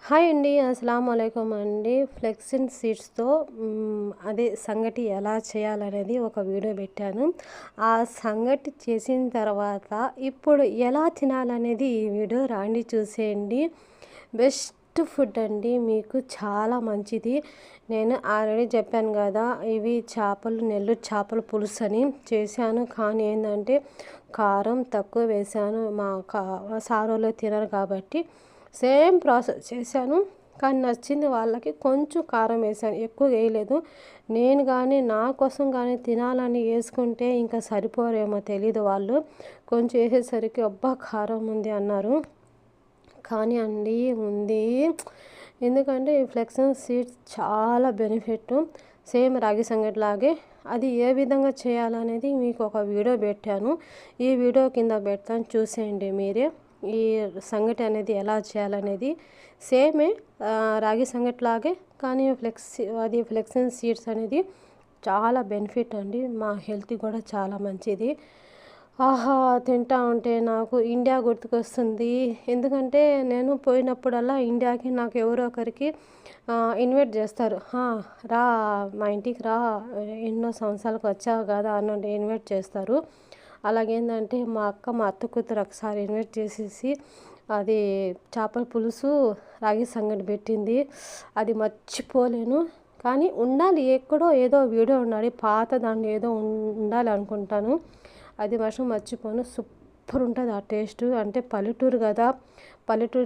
Hi అండి. అస్సలాము అలైకుం అండి. ఫ్లెక్సిన్ సీడ్స్‌తో అదే సంగటి ఎలా చేయాలనేది ఒక వీడియో పెట్టాను. ఆ సంగటి చేసిన తర్వాత ఇప్పుడు ఎలా తినాలనేది ఈ వీడియో రండి చూసేయండి. బెస్ట్ ఫుడ్ అండి. మీకు చాలా మంచిది. నేను ఆల్రెడీ చెప్పాను కదా! ఇవి చేపలు నెల్లూరు చేపల పులుసని చేశాను. కానీ ఏందంటే కారం తక్కువ వేశాను. మా సారోళ్ళు తినరు కాబట్టి సేమ్ ప్రాసెస్ చేశాను. కానీ నచ్చింది వాళ్ళకి. కొంచెం కారం వేశాను, ఎక్కువ వేయలేదు. నేను కానీ నా కోసం కానీ తినాలని వేసుకుంటే ఇంకా సరిపోరేమో తెలీదు వాళ్ళు. కొంచెం వేసేసరికి అబ్బా కారం ఉంది అన్నారు. కానీ అండి ఉంది. ఎందుకంటే ఈ ఫ్లెక్సన్ సీడ్స్ చాలా బెనిఫిట్. సేమ్ రాగి సంగటిలాగే అది ఏ విధంగా చేయాలనేది మీకు ఒక వీడియో పెట్టాను. ఈ వీడియో కింద పెడతాను, చూసేయండి మీరే. ఈ సంగటి అనేది ఎలా చేయాలనేది సేమే రాగి సంగటిలాగే, కానీ ఫ్లెక్సన్ సీడ్స్ అనేది చాలా బెనిఫిట్ అండి. మా హెల్త్కి కూడా చాలా మంచిది. ఆహా తింటా ఉంటే నాకు ఇండియా గుర్తుకొస్తుంది. ఎందుకంటే నేను పోయినప్పుడల్లా ఇండియాకి నాకు ఎవరో ఒకరికి ఇన్వైట్ చేస్తారు. రా మా ఇంటికి రా, ఎన్నో సంవత్సరాలకు వచ్చావు కదా అన్నట్టు ఇన్వైట్ చేస్తారు. అలాగేందంటే మా అత్త కూతురు ఒకసారి ఇన్వైట్ చేసేసి అది చేపల పులుసు రాగి సంగటి పెట్టింది. అది మర్చిపోలేను. కానీ ఉండాలి, ఎక్కడో ఏదో వీడియో ఉండాలి, పాత దాంట్లో ఏదో ఉండాలి అనుకుంటాను. అది మాత్రం మర్చిపోను. సూపర్ ఉంటుంది ఆ టేస్ట్. అంటే పల్లెటూరు కదా, పల్లెటూరు